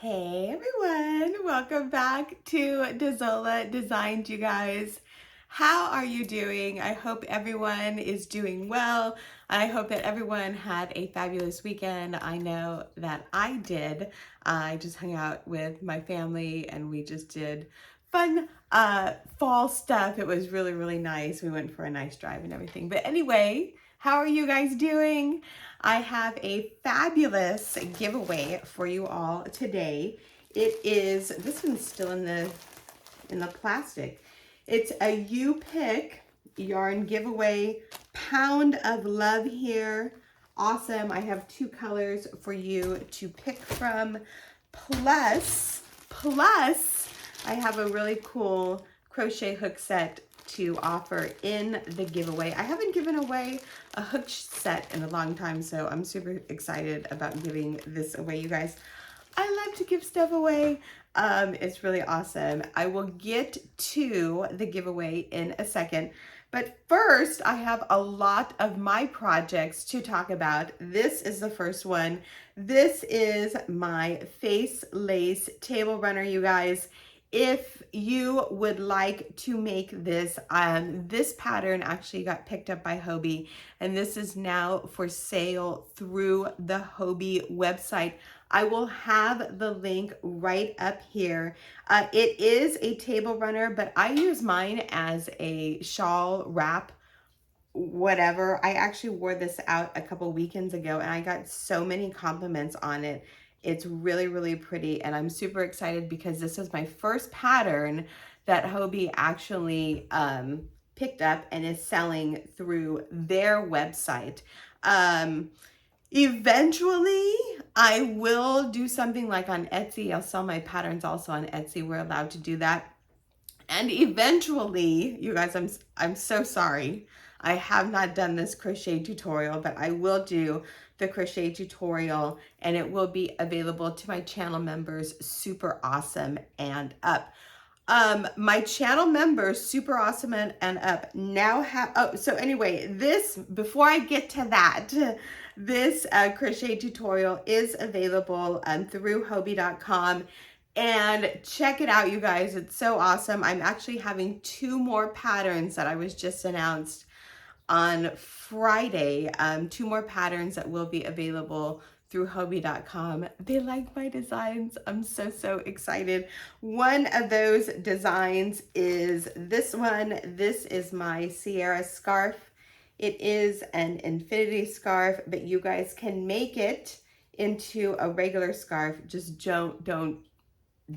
Hey everyone, welcome back to Dazola Designs, you guys. How are you doing? I hope everyone is doing well. I hope that everyone had a fabulous weekend. I know that I did. I just hung out with my family and we just did fun fall stuff. It was really, really nice. We went for a nice drive and everything. But anyway, how are you guys doing? I have a fabulous giveaway for you all today. This one's still in the plastic. It's a You Pick yarn giveaway. Pound of love here. Awesome. I have 2 colors for you to pick from. Plus, I have a really cool crochet hook set to offer in the giveaway. I haven't given away a hook set in a long time, so I'm super excited about giving this away, you guys. I love to give stuff away. It's really awesome. I will get to the giveaway in a second. But first, I have a lot of my projects to talk about. This is the first one. This is my face lace table runner, you guys. If you would like to make this, this pattern actually got picked up by Hobbii, and this is now for sale through the Hobbii website. I will have the link right up here. It is a table runner, but I use mine as a shawl wrap, whatever. I actually wore this out a couple weekends ago and I got so many compliments on it. It's really, really pretty, and I'm super excited because this is my first pattern that Hobbii actually picked up and is selling through their website. Eventually, I will do something like on Etsy. I'll sell my patterns also on Etsy. We're allowed to do that. And eventually, you guys, I'm so sorry. I have not done this crochet tutorial, but I will do the crochet tutorial and it will be available to my channel members, Super Awesome and Up. My channel members, Super Awesome and Up, now have, so anyway, before I get to that, this crochet tutorial is available through Hobbii.com. And check it out, you guys. It's so awesome. I'm actually having 2 more patterns that I was just announced on Friday. 2 more patterns that will be available through Hobbii.com. They like my designs. I'm so, so excited. One of those designs is this one. This is my Sierra scarf. It is an infinity scarf, but you guys can make it into a regular scarf. Just don't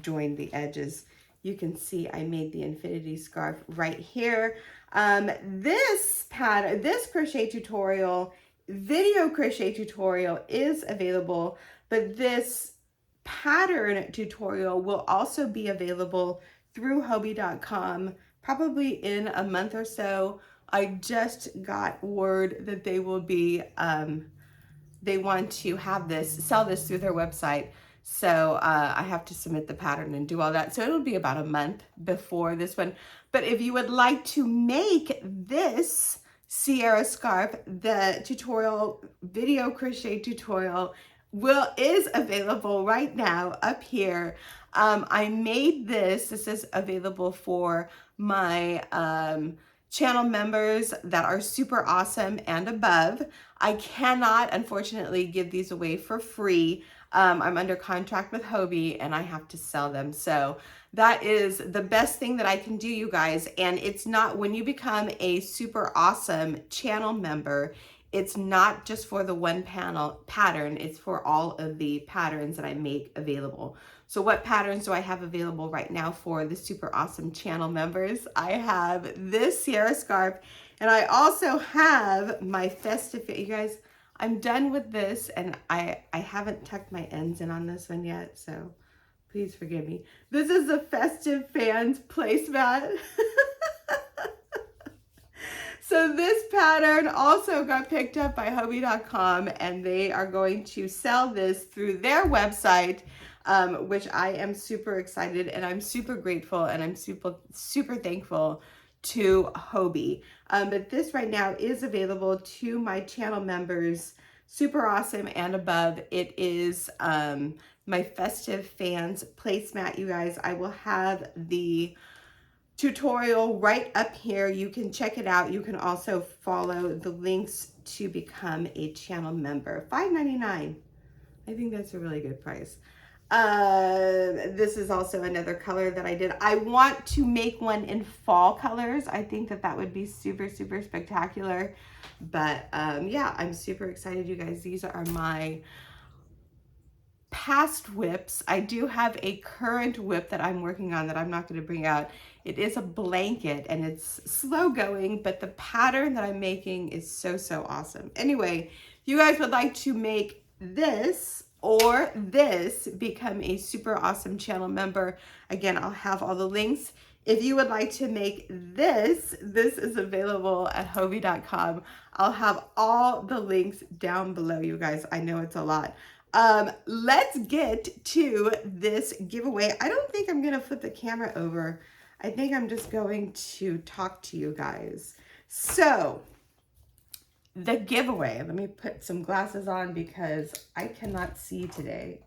join the edges. You can see I made the infinity scarf right here. This pattern, this crochet tutorial, video crochet tutorial is available, but this pattern tutorial will also be available through Hobbii.com probably in a month or so. I just got word that they will be, they want to have sell this through their website. So I have to submit the pattern and do all that. So it'll be about a month before this one. But if you would like to make this Sierra scarf, the tutorial, video crochet tutorial is available right now up here. I made this is available for my channel members that are super awesome and above. I cannot, unfortunately, give these away for free. I'm under contract with Hobbii and I have to sell them. So that is the best thing that I can do, you guys. And it's not, when you become a super awesome channel member, it's not just for the one pattern, it's for all of the patterns that I make available. So what patterns do I have available right now for the super awesome channel members? I have this Sierra scarf, and I also have my festive, you guys, I'm done with this, and I haven't tucked my ends in on this one yet, so please forgive me. This is the Festive Fans placemat. So this pattern also got picked up by Hobbii.com, and they are going to sell this through their website, which I am super excited and I'm super grateful and I'm super thankful to Hobbii. But this right now is available to my channel members, Super Awesome and above. It is my Festive Fans placemat, you guys. I will have the tutorial right up here. You can check it out. You can also follow the links to become a channel member. $5.99. I think that's a really good price. This is also another color that I did. I want to make one in fall colors. I think that that would be super, super spectacular. But yeah, I'm super excited, you guys. These are my past whips. I do have a current whip that I'm working on that I'm not going to bring out. It is a blanket and it's slow going, but the pattern that I'm making is so, so awesome. Anyway, if you guys would like to make this or this, become a super awesome channel member. Again, I'll have all the links. If you would like to make this is available at Hovey.com. I'll have all the links down below, you guys. I know it's a lot. Let's get to this giveaway. I don't think I'm gonna flip the camera over. I think I'm just going to talk to you guys. So the giveaway, let me put some glasses on because I cannot see today.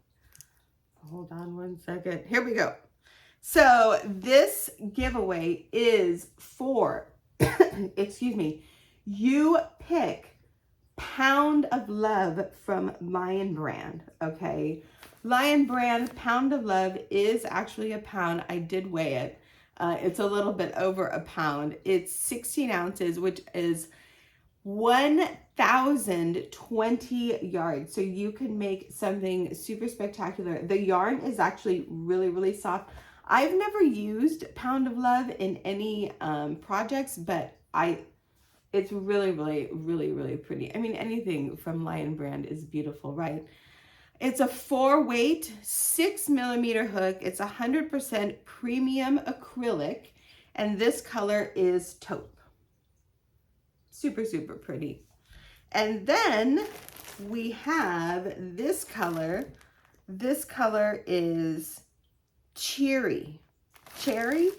Hold on one second. Here we go. So this giveaway is for, excuse me, you pick Pound of Love from Lion Brand, okay? Lion Brand Pound of Love is actually a pound. I did weigh it. It's a little bit over a pound. It's 16 ounces, which is 1,020 yards. So you can make something super spectacular. The yarn is actually really, really soft. I've never used Pound of Love in any projects, but it's really, really, really, really pretty. I mean, anything from Lion Brand is beautiful, right? It's a 4-weight, 6mm hook. It's 100% premium acrylic, and this color is taupe. Super, super pretty. And then we have this color. This color is cherry. Sorry.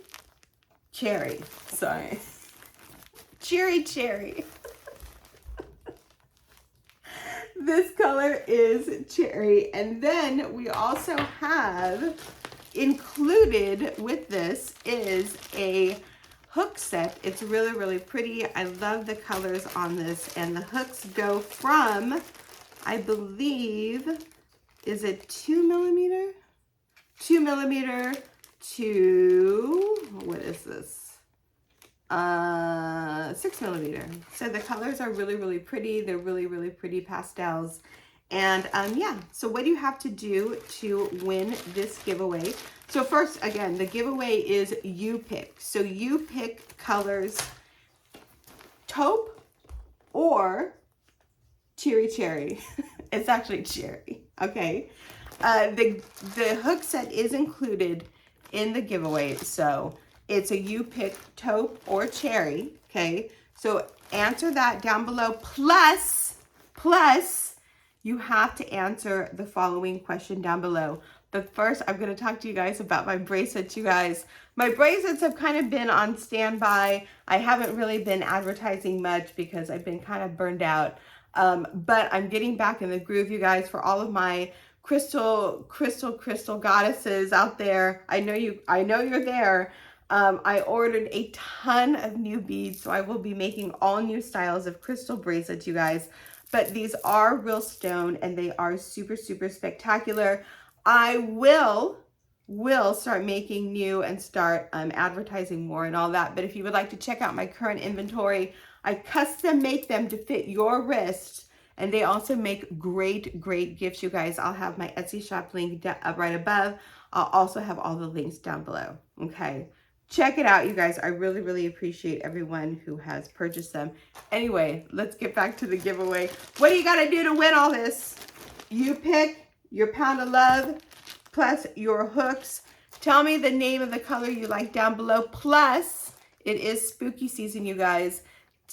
Cherry. This color is cherry. And then we also have included with this is a hook set. It's really, really pretty. I love the colors on this. And the hooks go from, I believe, is it 2mm? 2mm to, what is this? 6mm. So the colors are really, really pretty. They're really, really pretty pastels. And yeah, so what do you have to do to win this giveaway? So first, again, the giveaway is you pick. So you pick colors taupe or cherry. It's actually cherry, okay? The hook set is included in the giveaway. So it's a you pick taupe or cherry, okay? So answer that down below. Plus, you have to answer the following question down below. But first, I'm going to talk to you guys about my bracelets, you guys. My bracelets have kind of been on standby. I haven't really been advertising much because I've been kind of burned out. But I'm getting back in the groove, you guys, for all of my crystal goddesses out there. I know you're there. I ordered a ton of new beads, so I will be making all new styles of crystal bracelets, you guys. But these are real stone and they are super, super spectacular. I will start making new and start advertising more and all that. But if you would like to check out my current inventory, I custom make them to fit your wrist. And they also make great, great gifts, you guys. I'll have my Etsy shop link right above. I'll also have all the links down below, okay? Check it out, you guys. I really, really appreciate everyone who has purchased them. Anyway, let's get back to the giveaway. What do you got to do to win all this? You pick your Pound of Love plus your hooks. Tell me the name of the color you like down below. Plus, it is spooky season, you guys.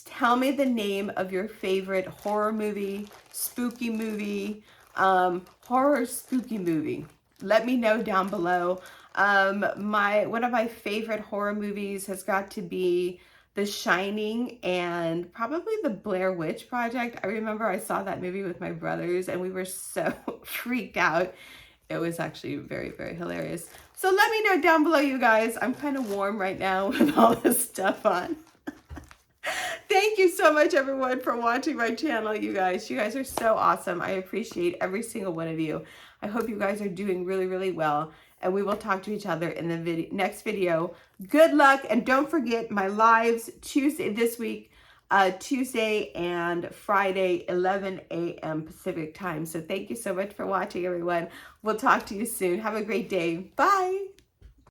Tell me the name of your favorite horror movie, spooky movie, horror spooky movie. Let me know down below. One of my favorite horror movies has got to be The Shining and probably the Blair Witch Project. I remember I saw that movie with my brothers and we were so freaked out. It was actually very, very hilarious. So let me know down below, you guys. I'm kind of warm right now with all this stuff on. Thank you so much, everyone, for watching my channel, you guys. You guys are so awesome. I appreciate every single one of you. I hope you guys are doing really, really well. And we will talk to each other in the next video. Good luck. And don't forget my lives Tuesday this week. Tuesday and Friday, 11 a.m. Pacific time. So thank you so much for watching, everyone. We'll talk to you soon. Have a great day. Bye.